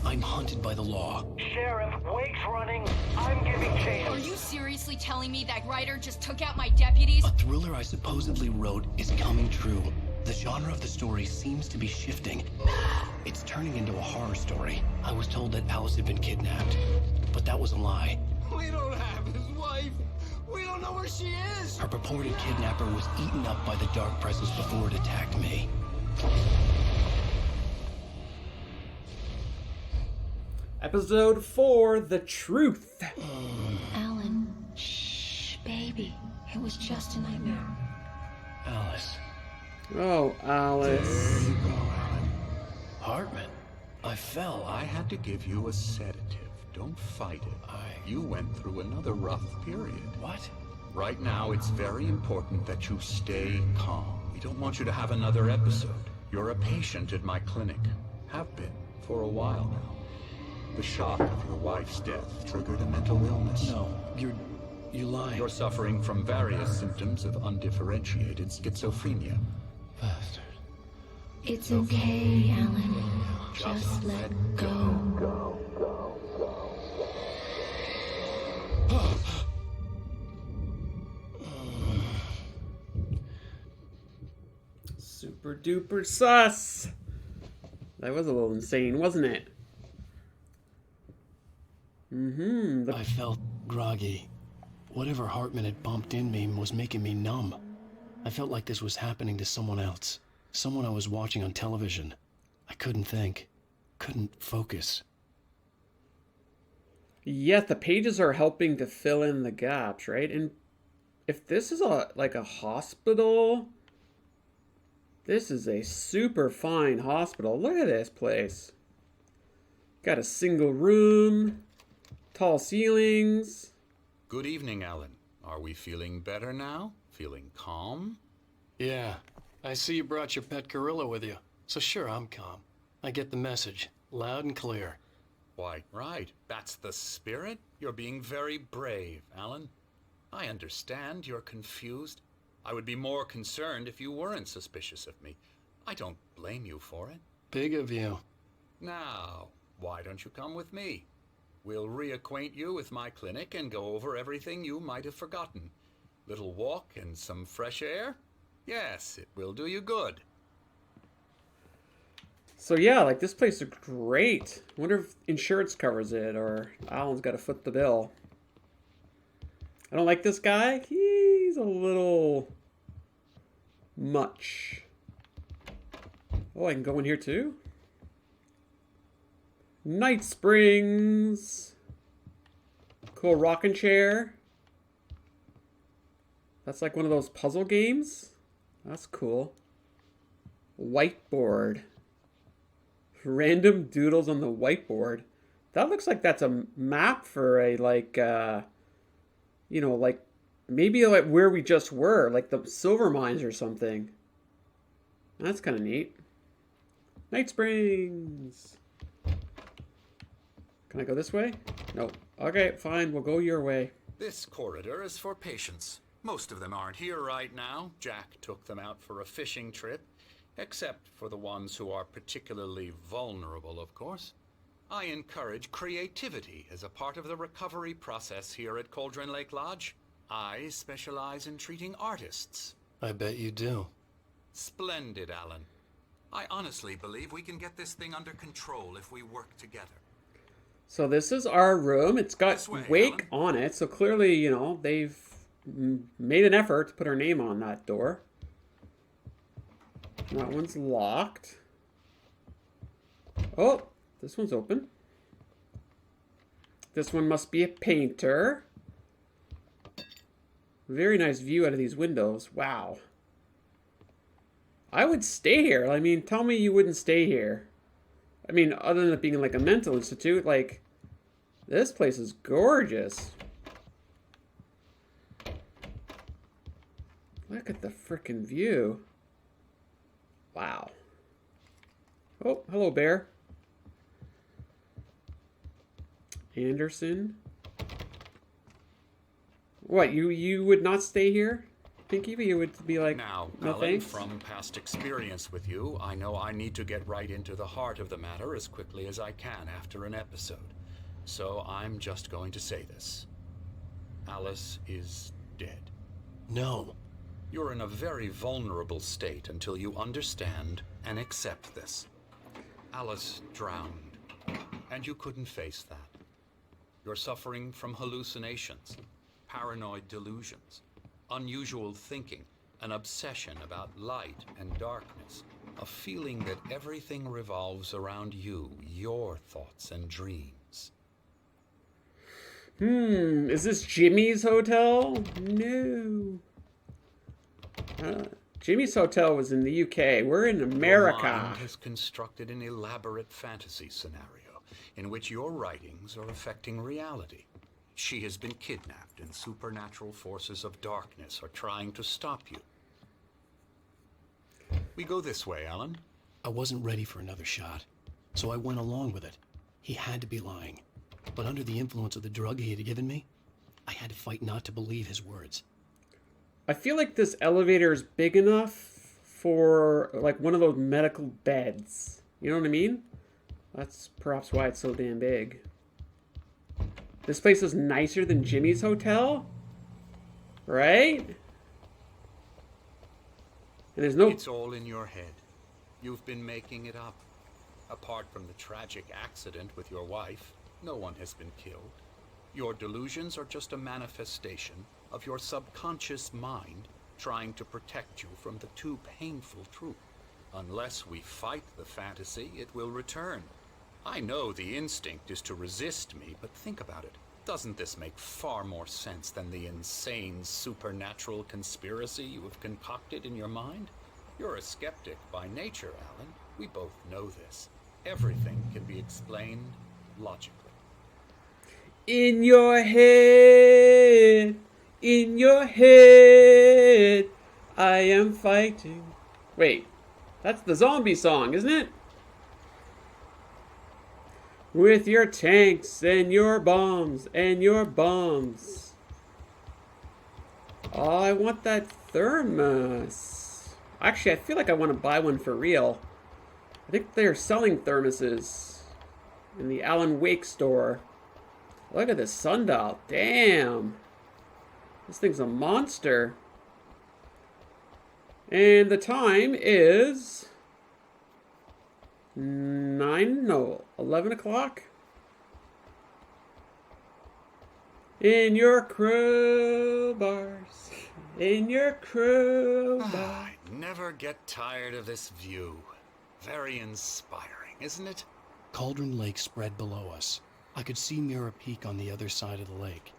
I'm hunted by the law. Sheriff, Wake's running. I'm giving chase. Are you seriously telling me that writer just took out my deputies? A thriller I supposedly wrote is coming true. The genre of the story seems to be shifting. It's turning into a horror story. I was told that Alice had been kidnapped, but that was a lie. We don't have his wife. We don't know where she is. Her purported kidnapper was eaten up by the dark presence before it attacked me. Episode 4, The Truth. Alan, shh, baby. It was just a nightmare. Alice. Oh, Alice. There you go, Alan. Hartman. I fell. I had to give you a sedative. Don't fight it. You went through another rough period. What? Right now, it's very important that you stay calm. We don't want you to have another episode. You're a patient at my clinic. Have been for a while now. The shock of your wife's death triggered a mental illness. No, you lied. You're suffering from various symptoms of undifferentiated schizophrenia. Bastard. It's okay, Alan. Just let go. Super duper sus. That was a little insane, wasn't it? I felt groggy. Whatever Hartman had pumped in me was making me numb. I felt like this was happening to someone else. Someone I was watching on television. I couldn't think. Couldn't focus. Yet the pages are helping to fill in the gaps, right? And if this is like a hospital, this is a super fine hospital. Look at this place. Got a single room, tall ceilings. Good evening, Alan. Are we feeling better now? Feeling calm? Yeah, I see you brought your pet gorilla with you. So sure, I'm calm. I get the message, loud and clear. Why, right. That's the spirit. You're being very brave, Alan. I understand you're confused. I would be more concerned if you weren't suspicious of me. I don't blame you for it. Big of you. Now, why don't you come with me? We'll reacquaint you with my clinic and go over everything you might have forgotten. Little walk and some fresh air? Yes, it will do you good. So yeah, like this place is great. I wonder if insurance covers it or Alan's got to foot the bill. I don't like this guy. He's a little much. Oh, I can go in here too? Night Springs. Cool rocking chair. That's like one of those puzzle games. That's cool. Whiteboard. Random doodles on the whiteboard. That looks like that's a map for a, like, you know, like, maybe like where we just were. Like the silver mines or something. That's kind of neat. Night Springs. Can I go this way? No. Okay, fine. We'll go your way. This corridor is for patients. Most of them aren't here right now. Jack took them out for a fishing trip. Except for the ones who are particularly vulnerable, of course. I encourage creativity as a part of the recovery process here at Cauldron Lake Lodge. I specialize in treating artists. I bet you do. Splendid, Alan. I honestly believe we can get this thing under control if we work together. So this is our room. It's got This way, Wake Alan. on it. So clearly, you know, they've made an effort to put our name on that door. That one's locked. Oh, this one's open. This one must be a painter. Very nice view out of these windows. Wow. I would stay here. I mean, tell me you wouldn't stay here. I mean, other than it being like a mental institute, like, this place is gorgeous. Look at the frickin' view. Wow. Oh, hello, bear. Anderson. What, you would not stay here? Pinky, but you would be like, Now, no Alan, thanks? from past experience with you, I know I need to get right into the heart of the matter as quickly as I can after an episode. So I'm just going to say this. Alice is dead. No. You're in a very vulnerable state until you understand and accept this. Alice drowned, and you couldn't face that. You're suffering from hallucinations, paranoid delusions, unusual thinking, an obsession about light and darkness, a feeling that everything revolves around you, your thoughts and dreams. Is this Jimmy's hotel? No. Jimmy's hotel was in the UK. We're in Your America. mind has constructed an elaborate fantasy scenario in which your writings are affecting reality. She has been kidnapped and supernatural forces of darkness are trying to stop you. We go this way, Alan. I wasn't ready for another shot, so I went along with it. He had to be lying. But under the influence of the drug he had given me, I had to fight not to believe his words. I feel like this elevator is big enough for like one of those medical beds. You know what I mean? That's perhaps why it's so damn big. This place is nicer than Jimmy's hotel, right? And there's no... It's all in your head. You've been making it up. Apart from the tragic accident with your wife, no one has been killed. Your delusions are just a manifestation of your subconscious mind trying to protect you from the too painful truth. Unless we fight the fantasy, it will return. I know the instinct is to resist me, but think about it. Doesn't this make far more sense than the insane supernatural conspiracy you have concocted in your mind? You're a skeptic by nature, Alan. We both know this. Everything can be explained logically. In your head, I am fighting. Wait, that's the zombie song, isn't it? With your tanks and your bombs and your bombs. Oh, I want that thermos. Actually, I feel like I want to buy one for real. I think they're selling thermoses in the Alan Wake store. Look at this sundial. Damn. This thing's a monster. And the time is 11 o'clock. In your crowbars. In your crowbars. I never get tired of this view. Very inspiring, isn't it? Cauldron Lake spread below us. I could see Mirror Peak on the other side of the lake.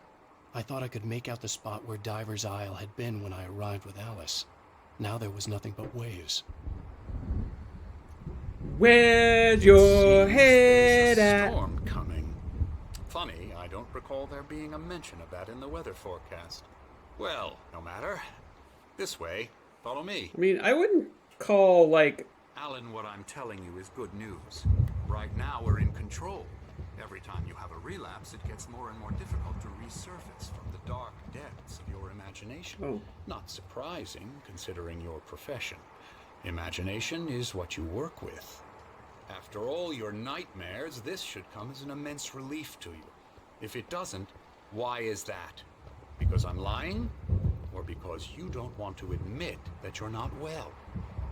I thought I could make out the spot where Diver's Isle had been when I arrived with Alice. Now there was nothing but waves. Where's your head There's a at? storm coming. Funny, I don't recall there being a mention of that in the weather forecast. Well, no matter. This way. Follow me. I mean, I wouldn't call, like... Alan, what I'm telling you is good news. Right now, we're in control. Every time you have a relapse, it gets more and more difficult to resurface from the dark depths of your imagination. Oh. Not surprising, considering your profession. Imagination is what you work with. After all your nightmares, this should come as an immense relief to you. If it doesn't, why is that? Because I'm lying? Or because you don't want to admit that you're not well?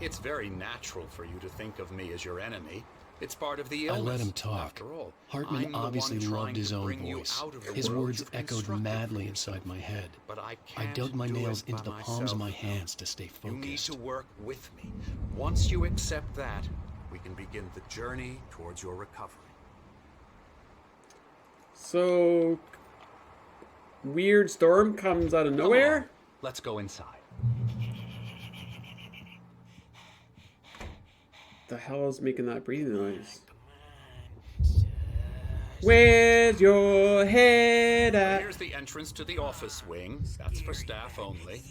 It's very natural for you to think of me as your enemy. It's part of the illness. I let him talk. After all, Hartman I'm the obviously one loved trying his to own bring you voice. out of the His world words you've echoed constructed madly for inside yourself. my head. But I I dug my do nails it into the by palms of my myself. hands to stay You need focused. to work with me. Once you accept that, we can begin the journey towards your recovery. So... weird storm comes out of Come nowhere? on, let's go inside. The hell is making that breathing noise? Where's your head at? Here's the entrance to the office wing. That's for staff only.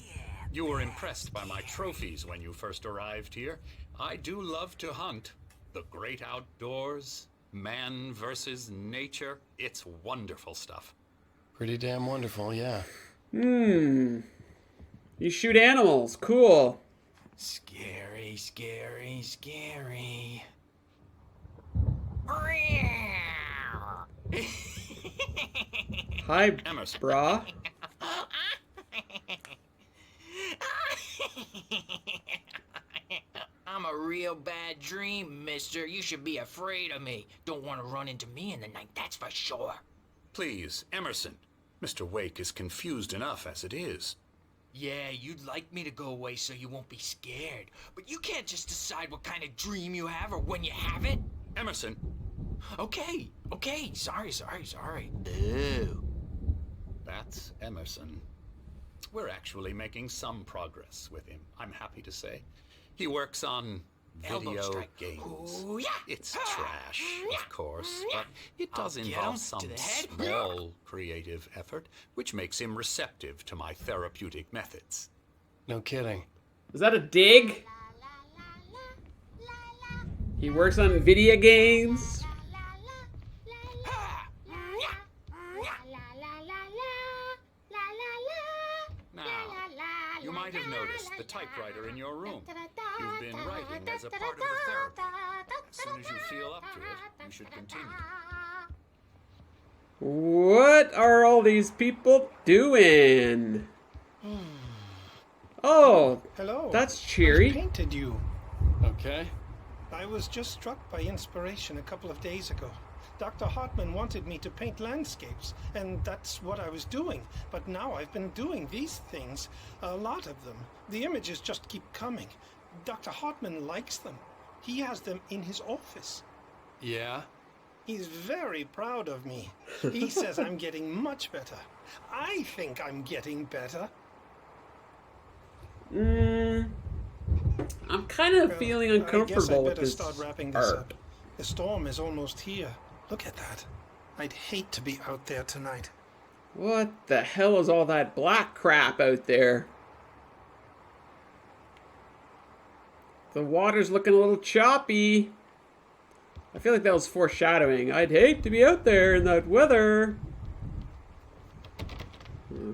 You were impressed by my trophies when you first arrived here. I do love to hunt. The great outdoors, man versus nature. It's wonderful stuff. Pretty damn wonderful, yeah. You shoot animals. Cool. Scary, scary, scary. Hi, Emerson. brah. I'm a real bad dream, mister. You should be afraid of me. Don't want to run into me in the night, that's for sure. Please, Emerson. Mr. Wake is confused enough as it is. Yeah, you'd like me to go away so you won't be scared. But you can't just decide what kind of dream you have or when you have it. Emerson, Okay. Sorry. Boo. that's Emerson. We're actually making some progress with him, I'm happy to say. He works on Elbow video strike. games. Ooh, yeah. It's trash, of course, but it does I'll get involve him some to the head. small creative effort, which makes him receptive to my therapeutic methods. No kidding. Is that a dig? He works on video games. Now, you might have noticed the typewriter in your room. You've been writing as a part of the therapy. As soon as you feel up to it, you should continue. What are all these people doing? Oh, Hello. that's I cheery. painted you. Okay. I was just struck by inspiration a couple of days ago. Dr. Hartman wanted me to paint landscapes, and that's what I was doing. But now I've been doing these things, a lot of them. The images just keep coming. Dr. Hartman likes them. He has them in his office. Yeah? He's very proud of me. He says I'm getting much better. I think I'm getting better. I'm kind of feeling I guess I uncomfortable with better this start wrapping this art. up. The storm is almost here. Look at that. I'd hate to be out there tonight. What the hell is all that black crap out there? The water's looking a little choppy. I feel like that was foreshadowing. I'd hate to be out there in that weather.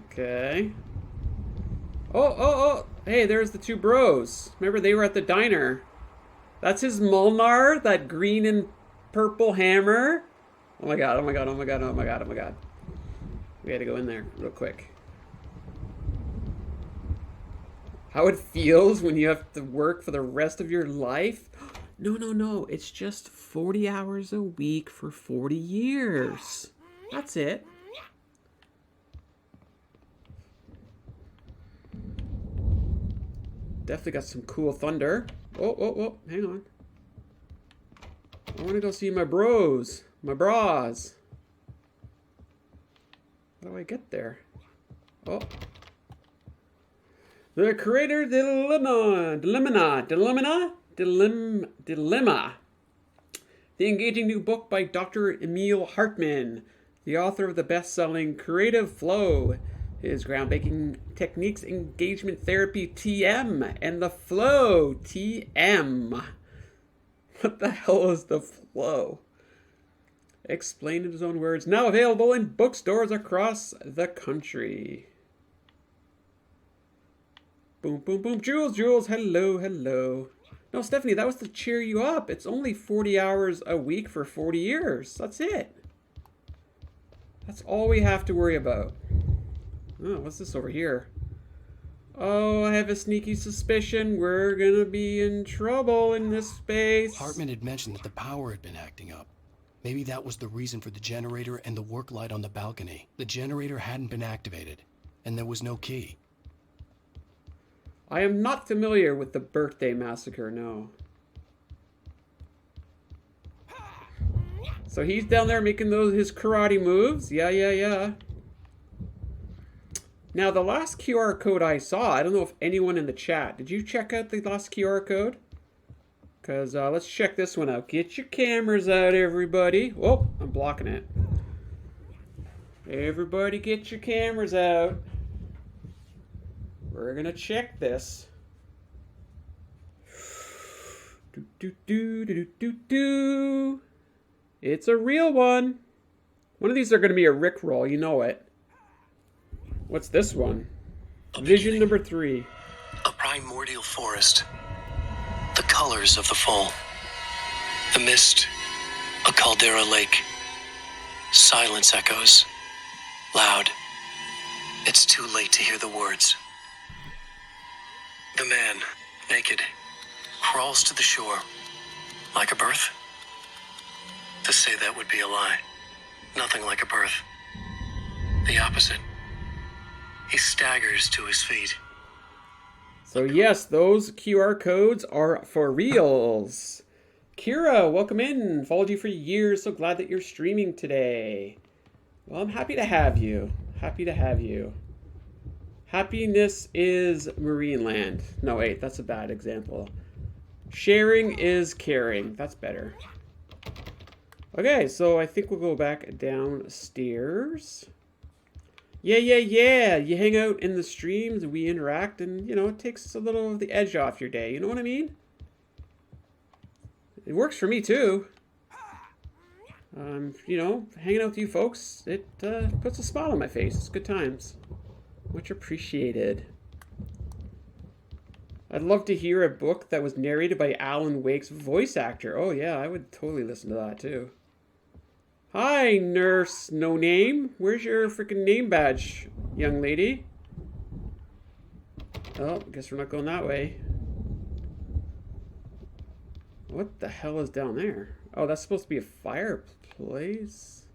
Okay. Oh. Hey, there's the two bros. Remember, they were at the diner. That's his Molnar, that green and purple hammer. Oh my god. We gotta go in there real quick. How it feels when you have to work for the rest of your life? No. It's just 40 hours a week for 40 years. That's it. Definitely got some cool thunder. Oh, hang on. I want to go see my bros. My bras. How do I get there? Oh. The creator dilemma. The engaging new book by Dr. Emil Hartman, the author of the best-selling Creative Flow, his groundbreaking techniques, engagement therapy TM, and the flow TM. What the hell is the flow? Explained in his own words. Now available in bookstores across the country. Boom. Jules, hello. No, Stephanie, that was to cheer you up. It's only 40 hours a week for 40 years. That's it. That's all we have to worry about. Oh, what's this over here? Oh, I have a sneaky suspicion we're gonna be in trouble in this space. Hartman had mentioned that the power had been acting up. Maybe that was the reason for the generator and the work light on the balcony. The generator hadn't been activated, and there was no key. I am not familiar with the birthday massacre, no. So he's down there making his karate moves. Yeah. Now, the last QR code I saw, I don't know if anyone in the chat, did you check out the last QR code? Because let's check this one out. Get your cameras out, everybody. Oh, I'm blocking it. Everybody get your cameras out. We're going to check this. It's a real one. One of these are going to be a Rickroll, you know it. What's this one? Vision number 3. A primordial forest. The colors of the fall. The mist. A caldera lake. Silence echoes. Loud. It's too late to hear the words. The man, naked, crawls to the shore. Like a birth? To say that would be a lie. Nothing like a birth. The opposite. He staggers to his feet. So yes, those QR codes are for reals. Kira, welcome in. Followed you for years. So glad that you're streaming today. Well, I'm happy to have you. Happy to have you. Happiness is Marine Land. No, wait, that's a bad example. Sharing is caring. That's better. Okay, so I think we'll go back downstairs. Yeah. You hang out in the streams, we interact, and, you know, it takes a little of the edge off your day. You know what I mean? It works for me, too. You know, hanging out with you folks, it puts a smile on my face. It's good times. Much appreciated. I'd love to hear a book that was narrated by Alan Wake's voice actor. Oh, yeah, I would totally listen to that, too. Hi, Nurse No Name. Where's your freaking name badge, young lady? Oh, guess we're not going that way. What the hell is down there? Oh, that's supposed to be a fireplace.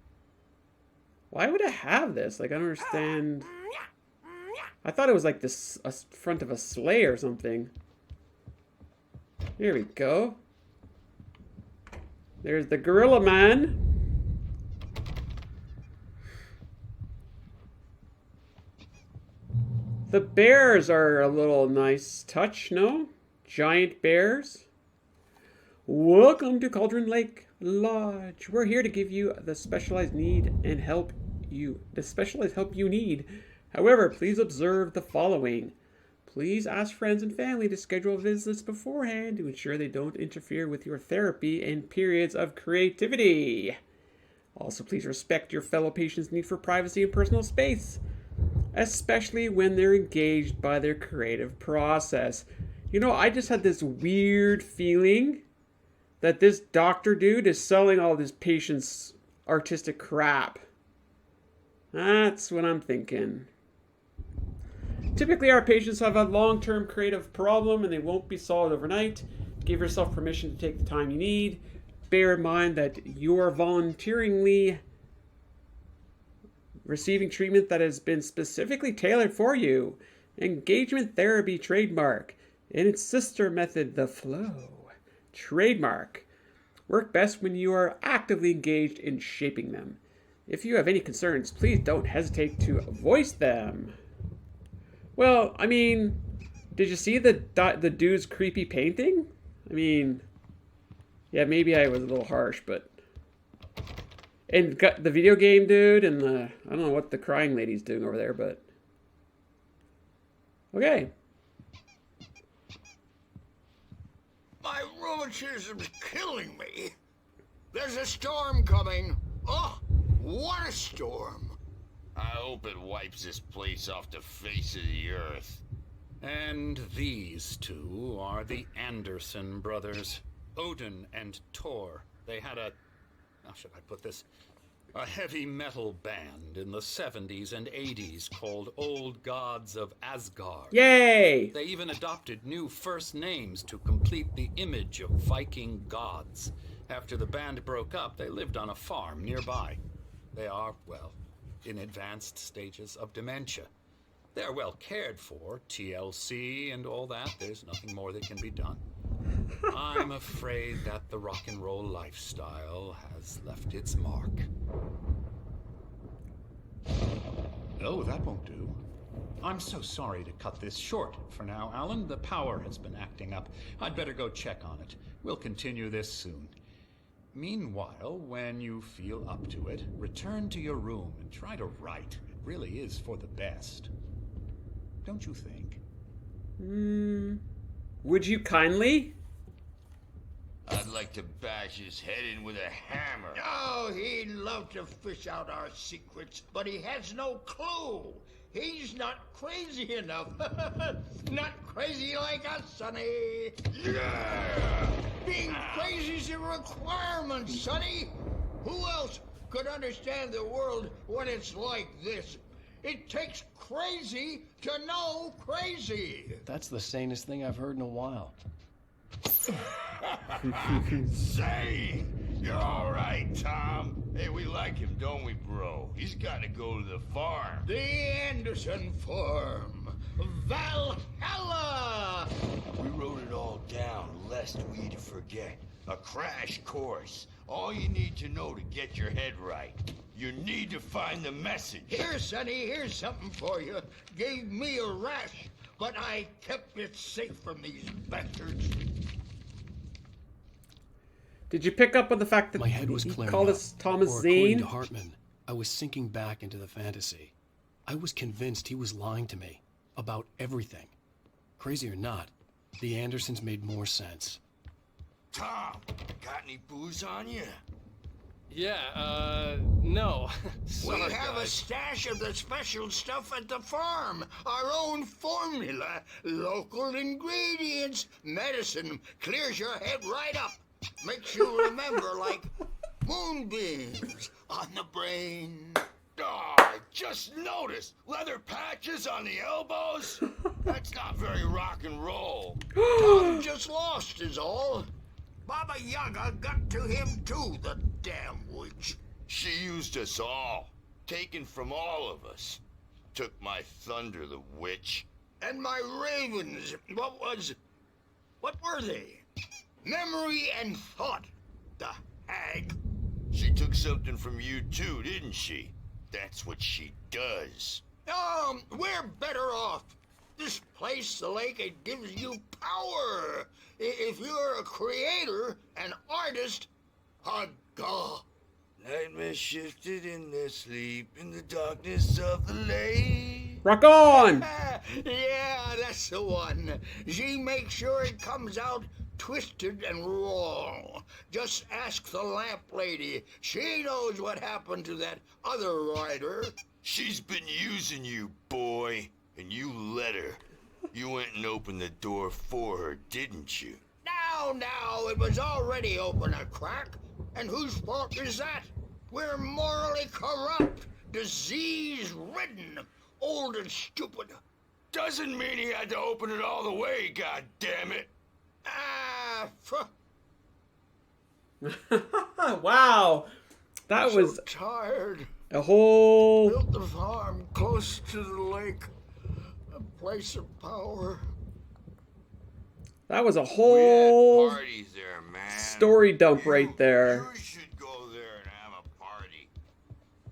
Why would I have this? Like, I don't understand. I thought it was like this front of a sleigh or something. Here we go. There's the Gorilla Man. The bears are a little nice touch, no? Giant bears. Welcome to Cauldron Lake Lodge. We're here to give you the specialized need and help you. The specialized help you need. However, please observe the following. Please ask friends and family to schedule visits beforehand to ensure they don't interfere with your therapy and periods of creativity. Also, please respect your fellow patients' need for privacy and personal space, especially when they're engaged by their creative process. You know, I just had this weird feeling that this doctor dude is selling all this patients' artistic crap. That's what I'm thinking. Typically, our patients have a long-term creative problem and they won't be solved overnight. Give yourself permission to take the time you need. Bear in mind that you're voluntarily receiving treatment that has been specifically tailored for you. Engagement therapy trademark and its sister method, the flow trademark, work best when you are actively engaged in shaping them. If you have any concerns, please don't hesitate to voice them. Well, I mean, did you see the dude's creepy painting? I mean, yeah, maybe I was a little harsh, but... And got the video game dude and the... I don't know what the crying lady's doing over there, but... Okay. My rheumatism's killing me. There's a storm coming. Oh, what a storm. I hope it wipes this place off the face of the earth. And these two are the Anderson brothers, Odin and Thor. They had a... how should I put this? A heavy metal band in the 70s and 80s called Old Gods of Asgard. Yay! They even adopted new first names to complete the image of Viking gods. After the band broke up, they lived on a farm nearby. They are, well, in advanced stages of dementia. They're well cared for, TLC and all that. There's nothing more that can be done. I'm afraid that the rock and roll lifestyle has left its mark. Oh, that won't do. I'm so sorry to cut this short for now, Alan. The power has been acting up. I'd better go check on it. We'll continue this soon. Meanwhile, when you feel up to it, return to your room and try to write. It really is for the best. Don't you think? Would you kindly? I'd like to bash his head in with a hammer. Oh, he'd love to fish out our secrets, but he has no clue. He's not crazy enough. Not crazy like us, Sonny. Yeah! Being crazy's a requirement, Sonny. Who else could understand the world when it's like this? It takes crazy to know crazy. That's the sanest thing I've heard in a while. Say, you're all right, Tom. Hey, we like him, don't we, bro? He's got to go to the farm. The Anderson Farm. Valhalla! We wrote it all down, lest we forget. A crash course. All you need to know to get your head right. You need to find the message. Here, Sonny, here's something for you. Gave me a rash, but I kept it safe from these bastards. Did you pick up on the fact that my head was he clearing called up. us Thomas Or Zane? According to Hartman, I was sinking back into the fantasy. I was convinced he was lying to me about everything. Crazy or not, the Andersons made more sense. Tom, got any booze on you? Yeah, no. We have a stash of the special stuff at the farm. Our own formula. Local ingredients. Medicine. Clears your head right up. Makes you remember like moonbeams on the brain. Oh, I just noticed. Leather patches on the elbows? That's not very rock and roll. Tom just lost is all. Baba Yaga got to him too, the damn witch. She used us all. Taken from all of us. Took my thunder, the witch. And my ravens. What were they? Memory and thought. The hag. She took something from you too, didn't she? That's what she does. We're better off. This place, the lake, it gives you power. If you're a creator, an artist, a god. Nightmare shifted in their sleep in the darkness of the lake. Rock on! Yeah, that's the one. She makes sure it comes out twisted and wrong. Just ask the lamp lady. She knows what happened to that other writer. She's been using you, boy, and you let her. You went and opened the door for her, didn't you? Now, it was already open a crack. And whose fault is that? We're morally corrupt, disease-ridden, old and stupid. Doesn't mean he had to open it all the way, goddammit. Wow. That I'm was so tired. a whole... Built the farm close to the lake. A place of power. That was a whole Parties there, man. story dump right there. You should go there and have a party.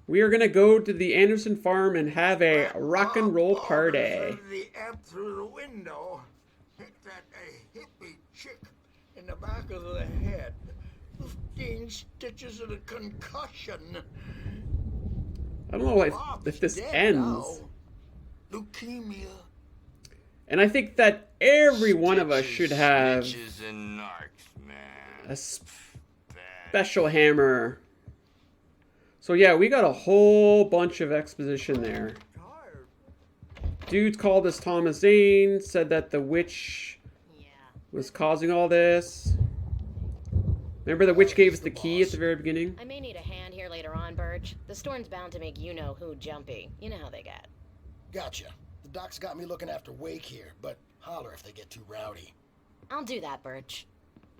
We are gonna go to the Anderson farm and have a rock and roll party. The amp through the window. Hit that hippie chick in the back of the head. 15 stitches and a concussion. I don't know if Bob's this dead ends. now. Leukemia. And I think that every one of us should have Snitches and narcs, man. a special hammer. So yeah, we got a whole bunch of exposition there. Dudes called us Thomas Zane, said that the witch was causing all this. Remember the witch gave us the key at the very beginning? I may need a hand here later on, Birch. The storm's bound to make you-know-who jumpy. You know how they get. Gotcha. The doc's got me looking after Wake here, but holler if they get too rowdy. I'll do that, Birch.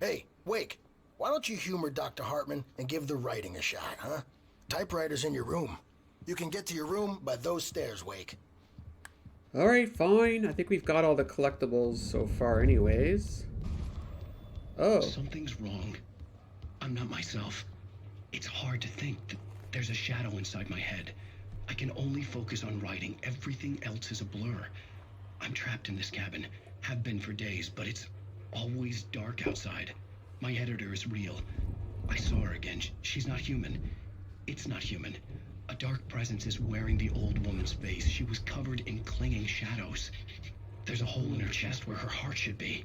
Hey, Wake, why don't you humor Dr. Hartman and give the writing a shot, huh? Typewriter's in your room. You can get to your room by those stairs, Wake. Alright, fine. I think we've got all the collectibles so far anyways. Oh. Something's wrong. I'm not myself. It's hard to think that there's a shadow inside my head. I can only focus on writing. Everything else is a blur. I'm trapped in this cabin. Have been for days, but it's always dark outside. My editor is real. I saw her again. She's not human. It's not human. A dark presence is wearing the old woman's face. She was covered in clinging shadows. There's a hole in her chest where her heart should be.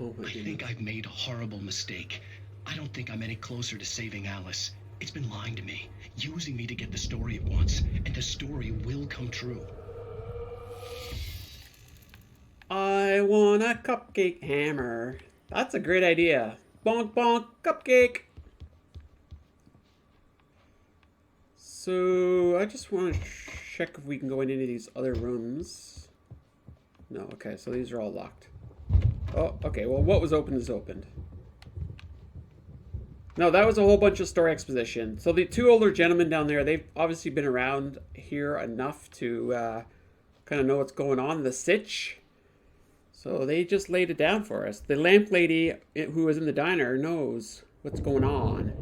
Oh my I think I've made a horrible mistake. I don't think I'm any closer to saving Alice. It's been lying to me, using me to get the story it wants, and the story will come true. I want a cupcake hammer. That's a great idea. Bonk bonk cupcake. So I just want to check if we can go in any of these other rooms. No, okay, so these are all locked. Oh, okay, well what was open is opened. No, that was a whole bunch of story exposition. So the two older gentlemen down there, they've obviously been around here enough to kind of know what's going on, the sitch. So they just laid it down for us. The lamp lady who was in the diner knows what's going on.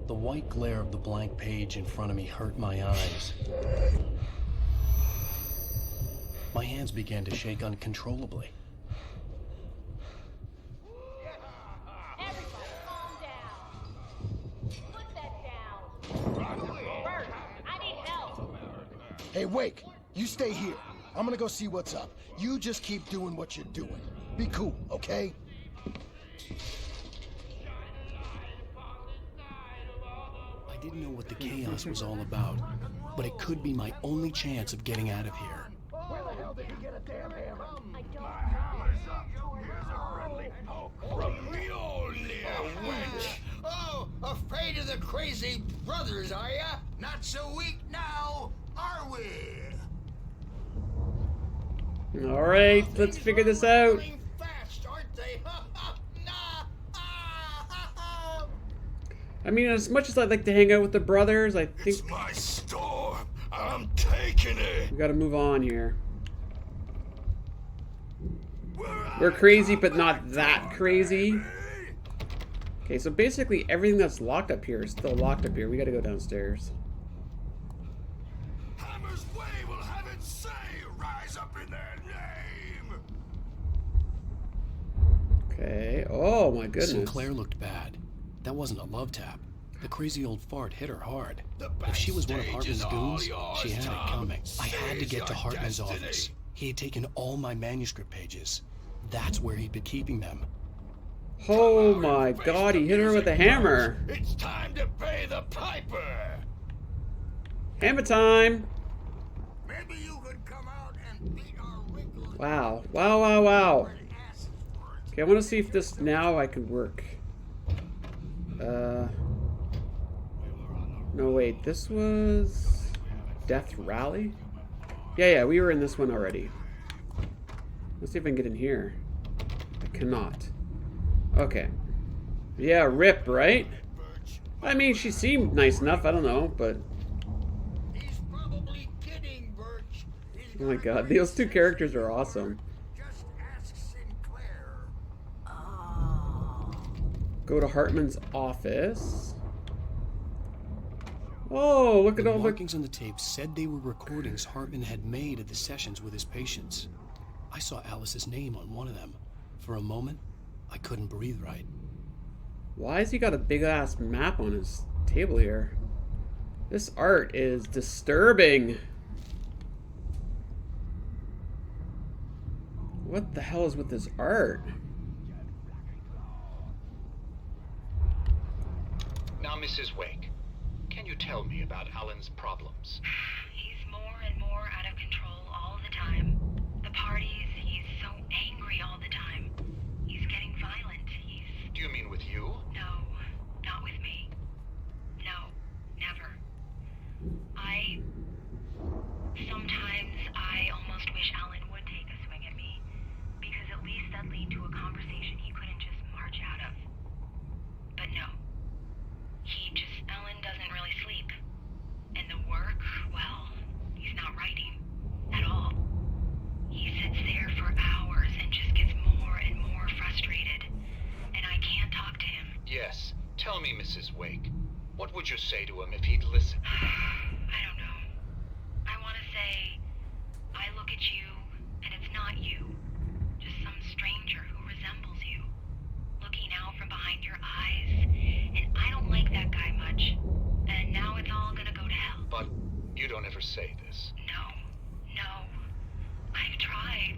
The white glare of the blank page in front of me hurt my eyes. My hands began to shake uncontrollably. Everybody calm down. Put that down. Bert, I need help. Hey, Wake, you stay here. I'm gonna go see what's up. You just keep doing what you're doing. Be cool, okay? I didn't know what the chaos was all about, but it could be my only chance of getting out of here. Where the hell did he get a damn hammer? I don't Oh, afraid of the crazy brothers, are ya? Not so weak now, are we? All right, let's figure this out. Fast, aren't they? I mean, as much as I'd like to hang out with the brothers, I think... It's my storm. I'm taking it. We gotta move on here. We're crazy, but not that crazy. Okay, so basically everything that's locked up here is still locked up here. We gotta go downstairs. Hammer's way will have its say. Rise up in their name. Okay. Oh my goodness. Sinclair looked bad. That wasn't a love tap. The crazy old fart hit her hard. If she was one of Hartman's goons, she had it coming. I had to get to Hartman's office. He had taken all my manuscript pages. That's where he'd been keeping them. Oh my god, he hit her with a hammer. It's time to pay the piper. Hammer time. Maybe you could come out and beat our wrinkles. Wow. Wow, wow, wow. Okay, I want to see if this now I can work. No, wait, this was Death Rally? Yeah, we were in this one already. Let's see if I can get in here. I cannot. Okay. Yeah, Rip, right? I mean, she seemed nice enough, I don't know, but... He's probably kidding, Birch. Oh my god, those two characters are awesome. Just ask Sinclair. Go to Hartman's office. Oh, look at all the markings on the tape said they were recordings Hartman had made of the sessions with his patients. I saw Alice's name on one of them. For a moment, I couldn't breathe right. Why has he got a big ass map on his table here? This art is disturbing. What the hell is with this art? Now, Mrs. Wake, can you tell me about Alan's problems? He's more and more out of control all the time. The parties, he's so angry all the time. He's getting violent. Do you mean with you? No, not with me. No, never. Sometimes I almost wish Alan would take a swing at me, because at least that'd lead to a conversation he couldn't just march out of. But no. Alan doesn't really sleep. And the work, well, he's not writing at all. He sits there for hours and just gets more and more frustrated. And I can't talk to him. Yes. Tell me, Mrs. Wake. What would you say to him if he'd listen? I don't know. I want to say, I look at you, and it's not you. Just some stranger who resembles you. Looking out from behind your eyes. And I don't like that guy much. And now it's all gonna go to hell. But you don't ever say this. No. I've tried.